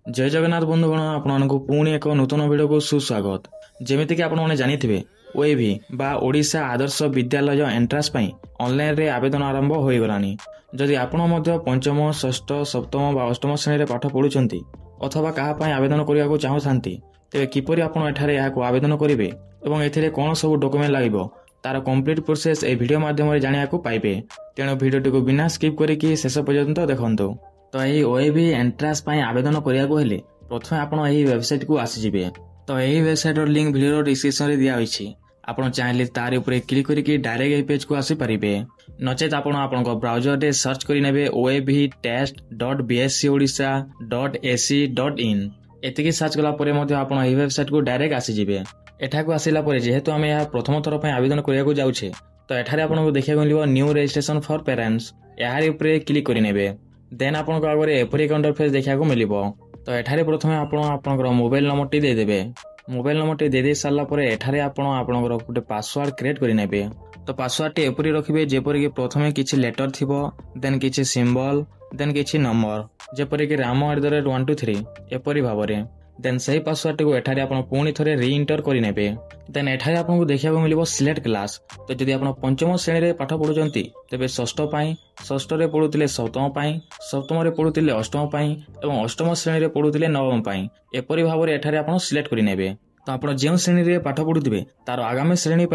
जय जगन्नाथ बंधुगण आपको पुणी एक नूतन भिडियो को सुस्वागत। जमीक आपने जानी ओएवी बा ओडिशा आदर्श विद्यालय एंट्रांस ऑनलाइन रे आवेदन आरंभ हो गलानी। जदि आपण पंचम षष्ठ सप्तम बा अष्टम श्रेणी पाठ पढ़ुंट अथवा क्या आवेदन करने को चाहूँगी तेरे किपर आपको आवेदन करेंगे और ए कौन सब डॉक्यूमेंट लगे तार कंप्लीट प्रोसेस ए वीडियो माध्यम जाना पाइबे। तेणु वीडियो को बिना स्किप करके शेष पर्यंत देखंतु। तो यही ओएवी एंट्रांस आवेदन करने प्रथम आप वेबसाइट को आसीजे। तो यही वेबसाइट लिंक वीडियो डिस्क्रिप्शन में दिखाई आप चाहिए तार उपर क्लिक करके डायरेक्ट यही पेज को आसीपारे। नचेत आप ब्राउजर रे सर्च करेंगे oevtest.bscodisha.ac.in एतिकी सर्च कलापर आप वेबसाइट को डायरेक्ट आसीजे। एठाक आसला जेहेतु आम यह प्रथम थर पर आवेदन करने जाऊे तो एठारे आपको देखा मिले न्यू रजिस्ट्रेशन फॉर पेरेंट्स यार ऊपर क्लिक करेंगे। देन आपको आगे एपरी एक इंटरफेस देखा मिले। तो एठारे प्रथम आप मोबाइल नंबर टी देदेवे। मोबाइल नंबर टी दे सारापर एठारे आप गोटे पासवर्ड क्रिएट करेंगे। तो पासवर्ड टी एपरी रखिए जेपरिक प्रथम किसी लेटर थी देन किसी सिंबल देन किसी नंबर जेपरिक राम@123 एपरी भाव में देन सही पासवर्ड को एठारे आप पुणी थे रीइंटर करेंगे। देन एठारे आपको देखा मिले सिलेक्ट क्लास। तो जदि आप पंचम श्रेणी में पाठ पढ़ुंट तेज षष्ठ षष्ठ पढ़ुते सप्तम सप्तम पढ़ुते अष्टम और अष्टम श्रेणी में पढ़ुते नवम एपरी भाव में एठारे आप सिलेक्ट करेंगे। तो आप जो श्रेणी में पाठ पढ़ुवे तार आगामी श्रेणी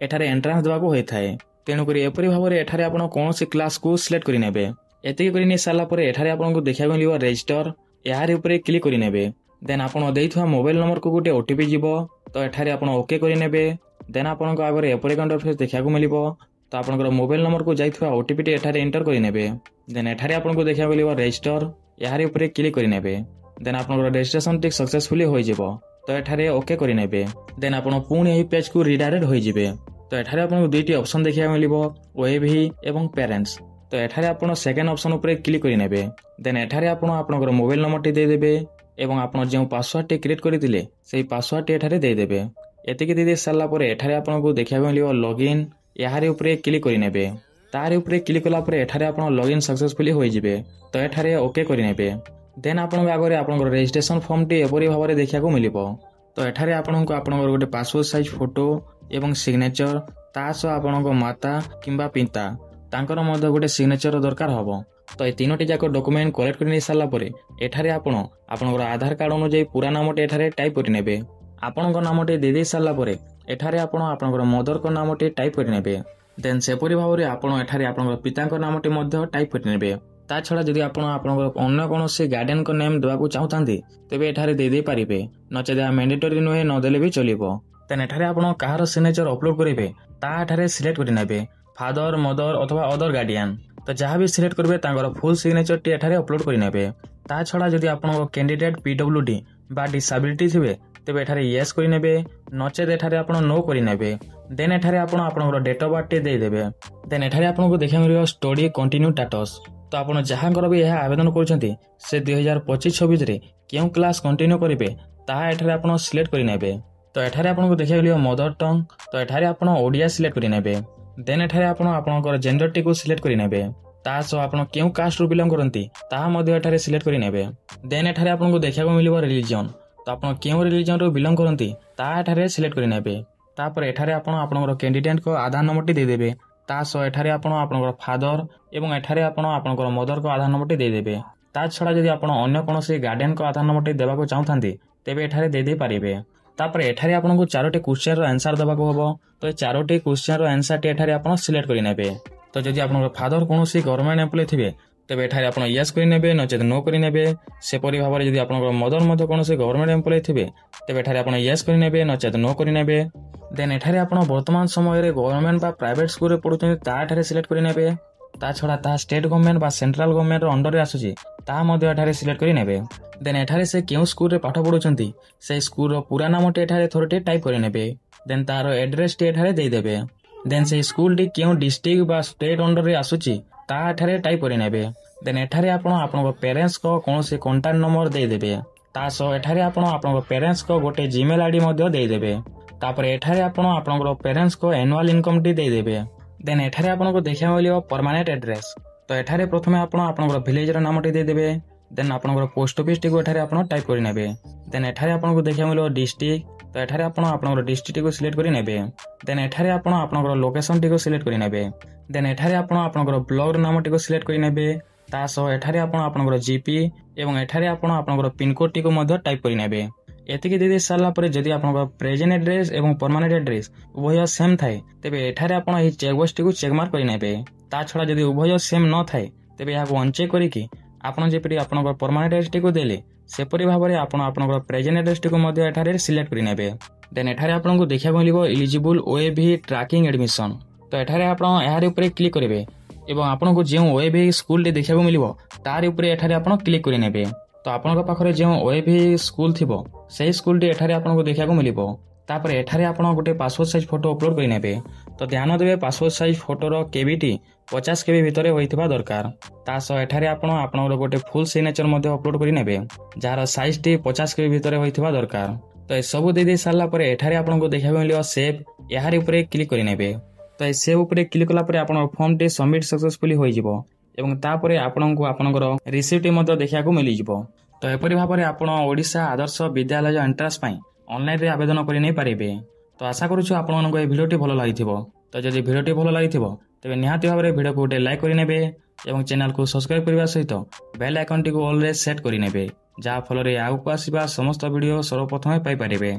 एठारे एंट्रांस देवाक होता है। तेणुक एपरी भाव में एठारे आप कौन क्लास को सिलेक्ट करेंगे। एतिक कर सारापर एठारे आपको देखा मिले रजिस्टर यार ऊपर क्लिक करेंगे। देन आप मोबाइल नंबर को गोटे ओटीपी जीव। तो एठारे आप ओके करेंगे। देन आपको आगे एपरी इंटरफेस देखा मिले। तो आप मोबाइल नंबर को जाइए ओटीपी एठारे एंटर करेंगे। देन एठारे आपको देखा मिले रजिस्टर यार ऊपर क्लिक करेंगे। देन आप रजिस्ट्रेशन टिक सक्सेसफुली हो तो एठारे ओके करेंगे। देन आप पुणी यही पेज को रिडायरेक्ट हो। तो एठारे आपको दुईटी ऑप्शन देखा मिले ओएवी एवं पेरेंट्स। तो एठारे आप सेकेंड ऑप्शन ऊपर क्लिक करेंगे। देन एठारे आप मोबाइल नंबर टी देदेवे एवं आप जो पासवर्ड टी क्रिएट करते से पासवर्ड टी एठारे देदेवे। एतिक दे सारापर एठारे आपको देखा मिले लॉगिन यार ऊपर क्लिक करेंगे। तार ऊपर क्लिक कलापर एठारे आप लॉगिन सक्सेसफुली हो। तो एठारे ओके करेंगे। देन आपको आगे आप रजिस्ट्रेशन फॉर्म टी एपरी भाव में देखा मिले। तो एठारे आपको गोटे पासपोर्ट साइज फोटो एवं सिग्नेचर तासह आपणो माता किंबा पिता तांकर मध्य गोटे सिग्नेचर दरकार हम। तो ये तीनोटी जाक डॉक्यूमेंट कलेक्ट कर सारापर एठारे आपणकर आधार कार्ड अनुसार पूरा नामटी एठारे टाइप करेंगे। आपणकर नामटी दे सारापर एठारे आपणकर मदर को नामटी टाइप करेंगे। देन सेपरी भाव में एठारे आपणकर पिता नामटी टाइप करेंगे। ता छड़ा जदि अन्य कौन गार्डियन को नेम देवाक चाहते तेज एठारे दे पारे नचेत मैंडेटरी नुहे नदेले भी चलो। देन एठारे आप कहार सिग्नेचर अपलोड करेंगे ताठारे सिलेक्ट करेंगे फादर मदर अथवा अदर गार्डियन। तो जहाँ भी सिलेक्ट करेंगे फुल सिग्नेचर टी एठारे अपलोड करेंगे। ता छड़ा जदि आप कैंडिडेट पीडब्ल्यूडी बा डिसेबिलिटी थे तेज एठारे येस करेंगे नचेत एठारे आप नो करेंगे। देन एठारे आप डेट ऑफ बर्थ टी देदेवे। देन एठारे आपको देखा मिले स्टडी कंटिन्यू स्टेटस। तो आप जहाँकर भी यह आवेदन करुँचे से 2025-26 क्यों क्लास कंटिन्यू करेंगे ताहा एठारे आप सिलेक्ट करेंगे। तो एठारे आपको देखा मिले मदर टंग। तो एठारे आप ओडिया सिलेक्ट करेंगे। देन एठारे आप जेंडर टी को सिलेक्ट करेंगे। तासह आप क्यों कास्ट रु बिलंग करती ताहा सिलेक्ट करेंगे। देन एठारे आपको देखा मिले रिलीजन। तो आप क्यों रिलीजन रु बिलंग करती ताहा सिलेक्ट करेंगे। तापर एठारे आप कैंडिडेट को आधार नंबर टी देदेवे। तासह एठारे आप फादर एवं एठारे आप मदर को आधार नंबर टी देदेवे। ता छड़ा जदि आप अन्य कौन गार्डियन को आधार नंबर टी देवाक चाहते तेज एठारे दे पारे। तापर एठारे आपको 4टी क्वेश्चन रो आंसर देवाक हम। तो ये 4टी क्वेश्चन रो आंसर टी एठारे आप सिलेक्ट करेंगे। तो जदि आप फादर कौन गवर्नमेंट एम्प्लॉय थे तेज एठारे आप येस करेंगे नचेत नो करेंगे। सेपरी भाव में जदि आप मदर कौन गवर्नमेंट एम्प्लॉय थे तेज एठारे आप येस करेंगे नचेत नो करेंगे। देन एठारे आप वर्तमान समय गवर्नमेंट बा प्राइवेट स्कूल पढ़ुते ताठारे सिलेक्ट करेंगे। ता छड़ा ता स्टेट गवर्नमेंट बा सेंट्रल गवर्नमेंट अंडर आसूची ताहा सिलेक्ट करेंगे। देन एठारे से क्यों स्कूल पाठ पढ़ुंट से स्कूल पूरा नामटी एठारे थोड़े टाइप करेंगे। देन तार एड्रेस टी एठारे देदेवे। देन से स्कूल टी क्यों डिस्ट्रिक्ट बा स्टेट अंडर रे आसूची ताहा टाइप करेंगे। देन एठारे आप पेरेंट्स को कौन से कॉन्टैक्ट नंबर देदेवे। तासह एठारे आप पेरेंट्स को गोटे जीमेल आईडी देदेवे। तापर एठारे आप पेरेंट्स को एनुअल इनकम टी देदेवे। देन एठारे आपको देखा मिले परमानेंट एड्रेस। तो एठारे प्रथमे आप विलेज नामटी देदेवे। देन आपनकर पोस्ट ऑफिस टी को एठारे आपण टाइप करि नेबे देन एठारे आपनको देखिया मिलो डिस्ट्रिक्ट तो एठारे आपण आपनकर डिस्ट्रिक्ट टी को सिलेक्ट करि नेबे देन एठारे आपण आपनकर लोकेशन टी को सिलेक्ट करि नेबे देन एठारे आपण आपनकर ब्लॉग नाम टी को सिलेक्ट करि नेबे ता सह एठारे आपण आपनकर जीपी एवं एठारे आपण आपनकर पिन कोड टी को मध्य टाइप करि नेबे एतिकी दे सारा पर जदि आपनकर प्रेजेंट एड्रेस एवं परमानेंट एड्रेस उभय सेम थाए तेबे एठारे आपण एही चेक बॉक्स टी को चेक मार्क करि नेबे ता छडा जदि उभय सेम न थाए तेबे याको अनचेक करिकि आपण जेपरि आपनकर परमानेंट एड्रेस टी को देले सेपरि भाबरे आपण आपनकर प्रेजेंट एड्रेस टी को मध्य एठारे सिलेक्ट करि नेबे देन एठारे आपनको देखिया मिलिबो एलिजिबल ओएवी ट्रैकिंग एडमिशन तो एठारे आपण एहारे ऊपर क्लिक करिवे एवं आपनको जे ओएवी स्कूल टे देखिया मिलिबो तार ऊपर एठारे आपण क्लिक करि नेबे तो आपनका पाखरे जे ओएवी स्कूल थिबो सेही स्कूल टी एठारे आपनको देखिया मिलिबो तापर एठारे आपण गोटे पासपोर्ट साइज फोटो अपलोड करि नेबे तो ध्यान देबे पासपोर्ट साइज फोटोर केबीटी 50 केबी भितरे होइथिबा दरकार ता सो एठारे आपण गोटे फुल सिग्नेचर मध्ये अपलोड करि नेबे जार साइज टी 50 केबी भितरे होइथिबा दरकार तो ए सब दे सारला पर एठारे आपनको देखिया मिलिबो सेव याहार ऊपर क्लिक करि नेबे तो ए सेव ऊपर क्लिक कला पर आपण फॉर्म टी सबमिट सक्सेसफुली होई जिवो एवं तापरे आपनको आपनकर रिसीप्ट मध्ये देखिया को मिलि जिवो तो एपरि भाबरे आपण ओडिशा आदर्श विद्यालय एंट्रांस पई ऑनलाइन रे आवेदन करि नै पारिबे तो आशा करूछु आपण मानको ए भिडियोटी भलो लागिथिबो तो जदि भिडियोटी भलो लागिथिबो तेबे निहाती भाबरे भिडियो को गोटे लाइक करि नेबे एवं चैनल को सब्सक्राइब करबा सहित बेल आइकन टी को ऑल रे सेट करि नेबे जा फल रे आगु आसीबा समस्त वीडियो सर्वप्रथम पाई पारिबे।